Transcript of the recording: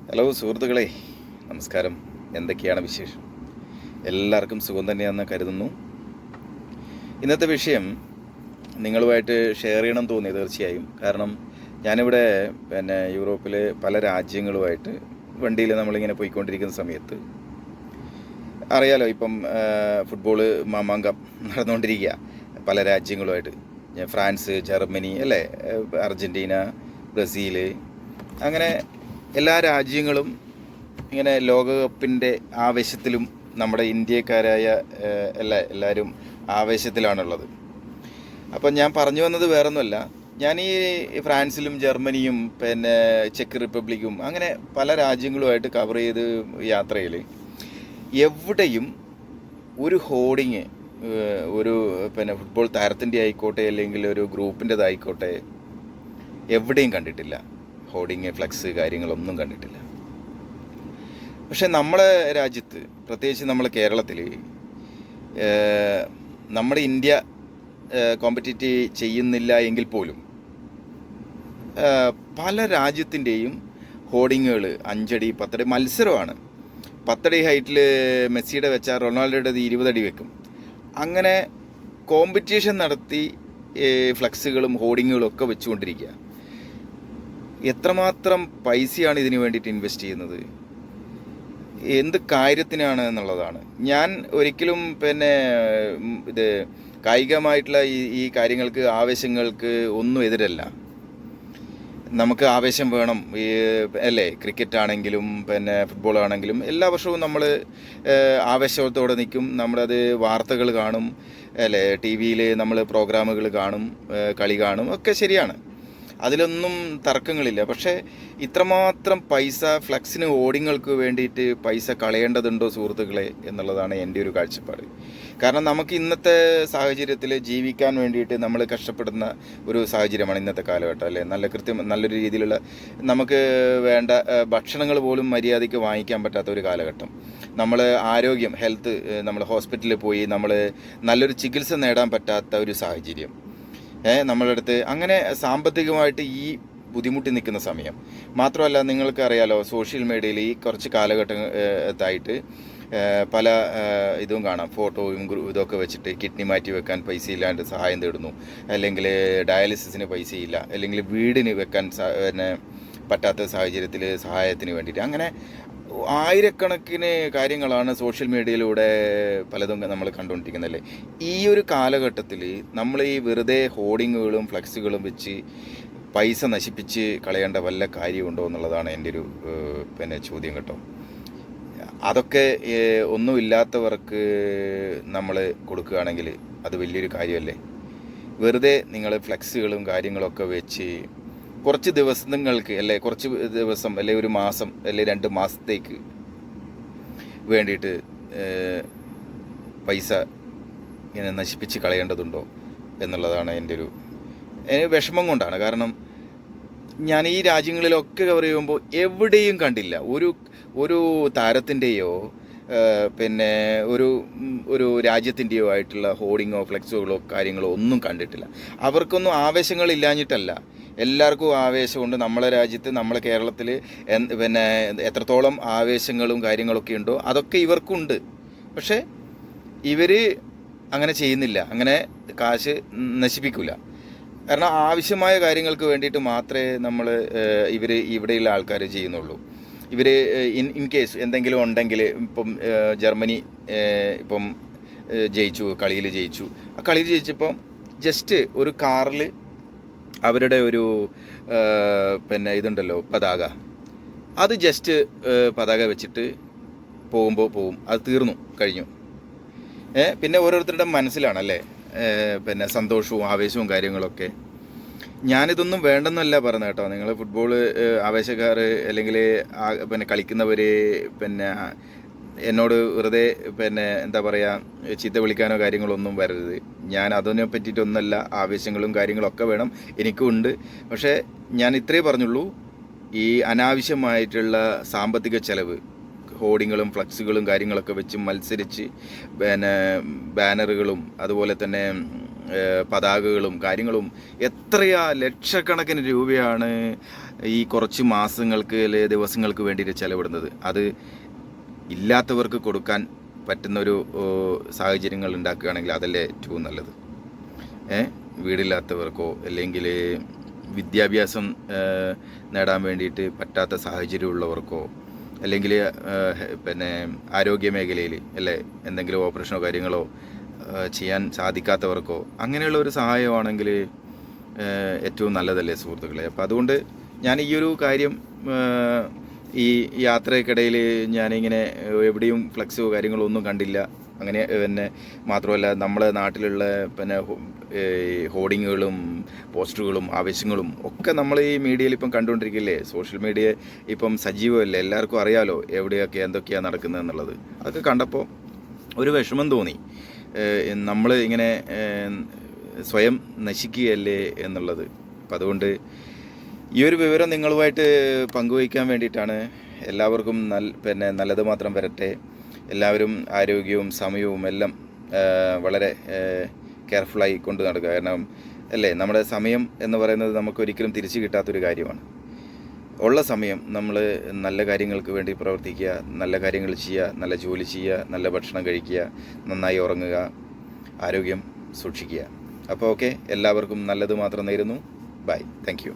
Hello സുഹൃത്തുക്കളെ, നമസ്കാരം. എന്തൊക്കെയാണ് വിശേഷം? എല്ലാവർക്കും സുഖം തന്നെയാണെന്ന് കരുതുന്നു. ഇന്നത്തെ വിഷയം നിങ്ങളുമായിട്ട് ഷെയർ ചെയ്യണം തോന്നി തീർച്ചയായും. കാരണം ഞാനിവിടെ യൂറോപ്പിലെ പല രാജ്യങ്ങളുമായിട്ട് വണ്ടിയിൽ നമ്മളിങ്ങനെ പോയിക്കൊണ്ടിരിക്കുന്ന സമയത്ത് അറിയാലോ, ഇപ്പം ഫുട്ബോള് മാമാങ്കം നടന്നുകൊണ്ടിരിക്കുക പല രാജ്യങ്ങളുമായിട്ട്. ഫ്രാൻസ്, ജർമ്മനി അല്ലേ, അർജൻറ്റീന, ബ്രസീൽ, അങ്ങനെ എല്ലാ രാജ്യങ്ങളും ഇങ്ങനെ ലോകകപ്പിൻ്റെ ആവേശത്തിലും നമ്മുടെ ഇന്ത്യക്കാരായ എല്ലാവരും ആവേശത്തിലാണുള്ളത്. അപ്പം ഞാൻ പറഞ്ഞു വന്നത് വേറൊന്നുമല്ല, ഞാൻ ഈ ഫ്രാൻസിലും ജർമ്മനിയും ചെക്ക് റിപ്പബ്ലിക്കും അങ്ങനെ പല രാജ്യങ്ങളുമായിട്ട് കവർ ചെയ്ത് യാത്രയിൽ എവിടെയും ഒരു ഹോർഡിങ്, ഒരു ഫുട്ബോൾ താരത്തിൻ്റെ ആയിക്കോട്ടെ അല്ലെങ്കിൽ ഒരു ഗ്രൂപ്പിൻ്റെതായിക്കോട്ടെ, എവിടെയും കണ്ടിട്ടില്ല. ഹോർഡിങ്, ഫ്ലക്സ് കാര്യങ്ങളൊന്നും കണ്ടിട്ടില്ല. പക്ഷെ നമ്മളെ രാജ്യത്ത്, പ്രത്യേകിച്ച് നമ്മളെ കേരളത്തിൽ, നമ്മുടെ ഇന്ത്യ കോമ്പറ്റീറ്റ് ചെയ്യുന്നില്ല എങ്കിൽ പോലും പല രാജ്യത്തിൻ്റെയും ഹോർഡിങ്ങുകൾ 5 അടി 10 അടി മത്സരമാണ്. 10 അടി ഹൈറ്റിൽ മെസ്സിയുടെ വെച്ചാൽ റൊണാൾഡോയുടേത് 20 അടി വെക്കും. അങ്ങനെ കോമ്പറ്റീഷൻ നടത്തി ഫ്ലക്സുകളും ഹോർഡിങ്ങുകളും ഒക്കെ വെച്ചുകൊണ്ടിരിക്കുക. എത്രമാത്രം പൈസയാണ് ഇതിന് വേണ്ടിയിട്ട് ഇൻവെസ്റ്റ് ചെയ്യുന്നത്, എന്ത് കാര്യത്തിനാണ് എന്നുള്ളതാണ്. ഞാൻ ഒരിക്കലും ഇത് കായികമായിട്ടുള്ള ഈ കാര്യങ്ങൾക്ക്, ആവേശങ്ങൾക്ക് ഒന്നും എതിരല്ല. നമുക്ക് ആവേശം വേണം, അല്ലേ? ക്രിക്കറ്റ് ആണെങ്കിലും ഫുട്ബോൾ ആണെങ്കിലും എല്ലാ വർഷവും നമ്മൾ ആവേശത്തോടെ നിൽക്കും. നമ്മളത് വാർത്തകൾ കാണും, അല്ലേ? ടി വിയിൽ നമ്മൾ പ്രോഗ്രാമുകൾ കാണും, കളി കാണും, ഒക്കെ ശരിയാണ്, അതിലൊന്നും തർക്കങ്ങളില്ല. പക്ഷേ ഇത്രമാത്രം പൈസ ഫ്ലക്സിന്, ഹോർഡിങ്ങൾക്ക് വേണ്ടിയിട്ട് പൈസ കളയേണ്ടതുണ്ടോ സുഹൃത്തുക്കളെ എന്നുള്ളതാണ് എൻ്റെ ഒരു കാഴ്ചപ്പാട്. കാരണം നമുക്ക് ഇന്നത്തെ സാഹചര്യത്തിൽ ജീവിക്കാൻ വേണ്ടിയിട്ട് നമ്മൾ കഷ്ടപ്പെടുന്ന ഒരു സാഹചര്യമാണ് ഇന്നത്തെ കാലഘട്ടം, അല്ലേ? നല്ലൊരു രീതിയിലുള്ള നമുക്ക് വേണ്ട ഭക്ഷണങ്ങൾ പോലും മര്യാദയ്ക്ക് വാങ്ങിക്കാൻ പറ്റാത്ത ഒരു കാലഘട്ടം. നമ്മൾ ആരോഗ്യം, ഹെൽത്ത്, നമ്മൾ ഹോസ്പിറ്റലിൽ പോയി നമ്മൾ നല്ലൊരു ചികിത്സ നേടാൻ പറ്റാത്ത ഒരു സാഹചര്യം നമ്മളുടെ അടുത്ത്. അങ്ങനെ സാമ്പത്തികമായിട്ട് ഈ ബുദ്ധിമുട്ടി നിൽക്കുന്ന സമയം മാത്രമല്ല, നിങ്ങൾക്ക് അറിയാലോ, സോഷ്യൽ മീഡിയയിൽ ഈ കുറച്ച് കാലഘട്ടത്തായിട്ട് പല ഇതും കാണാം, ഫോട്ടോയും ഇതൊക്കെ വെച്ചിട്ട് കിഡ്നി മാറ്റി വെക്കാൻ പൈസ ഇല്ലാണ്ട് സഹായം തേടുന്നു, അല്ലെങ്കിൽ ഡയാലിസിസിന് പൈസയില്ല, അല്ലെങ്കിൽ വീടിന് വെക്കാൻ പറ്റാത്ത സാഹചര്യത്തിൽ സഹായത്തിന് വേണ്ടിയിട്ട്, അങ്ങനെ ആയിരക്കണക്കിന് കാര്യങ്ങളാണ് സോഷ്യൽ മീഡിയയിലൂടെ പലതും നമ്മൾ കണ്ടുകൊണ്ടിരിക്കുന്നതല്ലേ. ഈ ഒരു കാലഘട്ടത്തിൽ നമ്മൾ ഈ വെറുതെ ഹോർഡിങ്ങുകളും ഫ്ലക്സുകളും വെച്ച് പൈസ നശിപ്പിച്ച് കളയേണ്ട വല്ല കാര്യമുണ്ടോ എന്നുള്ളതാണ് എൻ്റെ ഒരു ചോദ്യം കേട്ടോ. അതൊക്കെ ഒന്നുമില്ലാത്തവർക്ക് നമ്മൾ കൊടുക്കുകയാണെങ്കിൽ അത് വലിയൊരു കാര്യമല്ലേ? വെറുതെ നിങ്ങൾ ഫ്ലക്സുകളും കാര്യങ്ങളൊക്കെ വെച്ച് കുറച്ച് ദിവസങ്ങൾക്ക്, അല്ലെ കുറച്ച് ദിവസം, അല്ലെ ഒരു മാസം, അല്ലെ 2 മാസത്തേക്ക് വേണ്ടിയിട്ട് പൈസ ഇങ്ങനെ നശിപ്പിച്ച് കളയേണ്ടതുണ്ടോ എന്നുള്ളതാണ് എൻ്റെ ഒരു വിഷമം കൊണ്ടാണ്. കാരണം ഞാൻ ഈ രാജ്യങ്ങളിലൊക്കെ കവർ ചെയ്യുമ്പോൾ എവിടെയും കണ്ടില്ല ഒരു താരത്തിൻ്റെയോ ഒരു രാജ്യത്തിൻ്റെയോ ആയിട്ടുള്ള ഹോർഡിങ്ങോ ഫ്ലെക്സുകളോ കാര്യങ്ങളോ ഒന്നും കണ്ടിട്ടില്ല. അവർക്കൊന്നും ആവേശങ്ങളില്ലാഞ്ഞിട്ടല്ല, എല്ലാവർക്കും ആവേശമുണ്ട്. നമ്മളെ രാജ്യത്ത്, നമ്മളെ കേരളത്തിൽ എത്രത്തോളം ആവേശങ്ങളും കാര്യങ്ങളൊക്കെ ഉണ്ടോ അതൊക്കെ ഇവർക്കുണ്ട്. പക്ഷേ ഇവർ അങ്ങനെ ചെയ്യുന്നില്ല, അങ്ങനെ കാശ് നശിപ്പിക്കില്ല. കാരണം ആവശ്യമായ കാര്യങ്ങൾക്ക് വേണ്ടിയിട്ട് മാത്രമേ ഇവിടെയുള്ള ആൾക്കാർ ചെയ്യുന്നുള്ളൂ. ഇവർ ഇൻ കേസ് എന്തെങ്കിലും ഉണ്ടെങ്കിൽ, ഇപ്പം ജർമ്മനി ഇപ്പം കളിയിൽ ജയിച്ചു. ആ കളിയിൽ ജയിച്ചപ്പം ജസ്റ്റ് ഒരു കാറിൽ അവരുടെ ഒരു ഇതുണ്ടല്ലോ, പതാക, അത് ജസ്റ്റ് പതാക വെച്ചിട്ട് പോവും, അത് കഴിഞ്ഞു. പിന്നെ ഓരോരുത്തരുടെ മനസ്സിലാണല്ലേ സന്തോഷവും ആവേശവും കാര്യങ്ങളൊക്കെ. ഞാനിതൊന്നും വേണ്ടെന്നല്ല പറഞ്ഞത് കേട്ടോ. നിങ്ങൾ ഫുട്ബോൾ ആവേശക്കാർ അല്ലെങ്കിൽ കളിക്കുന്നവർ എന്നോട് വെറുതെ എന്താ പറയുക, ചീത്ത വിളിക്കാനോ കാര്യങ്ങളൊന്നും വരരുത്. ഞാൻ അതിനെ പറ്റിയിട്ടൊന്നല്ല, ആവേശങ്ങളും കാര്യങ്ങളൊക്കെ വേണം, എനിക്കും ഉണ്ട്. പക്ഷേ ഞാൻ ഇത്രേ പറഞ്ഞുള്ളൂ, ഈ അനാവശ്യമായിട്ടുള്ള സാമ്പത്തിക ചെലവ്, ഹോർഡിങ്ങുകളും ഫ്ലക്സുകളും കാര്യങ്ങളൊക്കെ വെച്ച് മത്സരിച്ച് ബാനറുകളും അതുപോലെ തന്നെ പതാകകളും കാര്യങ്ങളും എത്രയാ ലക്ഷക്കണക്കിന് രൂപയാണ് ഈ കുറച്ച് മാസങ്ങൾക്ക് അല്ലെ ദിവസങ്ങൾക്ക് വേണ്ടിയിട്ട് ചെലവിടുന്നത്. അത് ഇല്ലാത്തവർക്ക് കൊടുക്കാൻ പറ്റുന്നൊരു സാഹചര്യങ്ങൾ ഉണ്ടാക്കുകയാണെങ്കിൽ അതല്ലേ ഏറ്റവും നല്ലത്. വീടില്ലാത്തവർക്കോ അല്ലെങ്കിൽ വിദ്യാഭ്യാസം നേടാൻ വേണ്ടിയിട്ട് പറ്റാത്ത സാഹചര്യമുള്ളവർക്കോ അല്ലെങ്കിൽ പിന്നെ ആരോഗ്യ മേഖലയിൽ അല്ലേ എന്തെങ്കിലും ഓപ്പറേഷനോ കാര്യങ്ങളോ ചെയ്യാൻ സാധിക്കാത്തവർക്കോ അങ്ങനെയുള്ള ഒരു സഹായമാണെങ്കിൽ ഏറ്റവും നല്ലതല്ലേ സുഹൃത്തുക്കളെ. അപ്പോൾ അതുകൊണ്ട് ഞാൻ ഈ ഒരു കാര്യം ഈ യാത്രയ്ക്കിടയിൽ ഞാനിങ്ങനെ എവിടെയും ഫ്ലെക്സോ കാര്യങ്ങളോ ഒന്നും കണ്ടില്ല. അങ്ങനെ പിന്നെ മാത്രമല്ല നമ്മളെ നാട്ടിലുള്ള പിന്നെ ഹോർഡിങ്ങുകളും പോസ്റ്ററുകളും ആവശ്യങ്ങളും ഒക്കെ നമ്മൾ ഈ മീഡിയയിൽ ഇപ്പം കണ്ടുകൊണ്ടിരിക്കില്ലേ. സോഷ്യൽ മീഡിയ ഇപ്പം സജീവമല്ലേ, എല്ലാവർക്കും അറിയാലോ എവിടെയൊക്കെ എന്തൊക്കെയാണ് നടക്കുന്നത് എന്നുള്ളത്. അതൊക്കെ കണ്ടപ്പോൾ ഒരു വിഷമം തോന്നി. നമ്മൾ ഇങ്ങനെ സ്വയം നശിക്കുകയല്ലേ എന്നുള്ളത്. അപ്പം അതുകൊണ്ട് ഈ ഒരു വിവരം നിങ്ങളുമായിട്ട് പങ്കുവയ്ക്കാൻ വേണ്ടിയിട്ടാണ്. എല്ലാവർക്കും നല്ലത് മാത്രം വരട്ടെ. എല്ലാവരും ആരോഗ്യവും സമയവും എല്ലാം വളരെ കെയർഫുള്ളായി കൊണ്ട് നടക്കുക. കാരണം അല്ലേ നമ്മുടെ സമയം എന്ന് പറയുന്നത് നമുക്കൊരിക്കലും തിരിച്ചു കിട്ടാത്തൊരു കാര്യമാണ്. ഉള്ള സമയം നമ്മൾ നല്ല കാര്യങ്ങൾക്ക് വേണ്ടി പ്രവർത്തിക്കുക, നല്ല കാര്യങ്ങൾ ചെയ്യുക, നല്ല ജോലി ചെയ്യുക, നല്ല ഭക്ഷണം കഴിക്കുക, നന്നായി ഉറങ്ങുക, ആരോഗ്യം സൂക്ഷിക്കുക. അപ്പോൾ ഓക്കെ, എല്ലാവർക്കും നല്ലത് മാത്രം നേരുന്നു. Bye, thank U.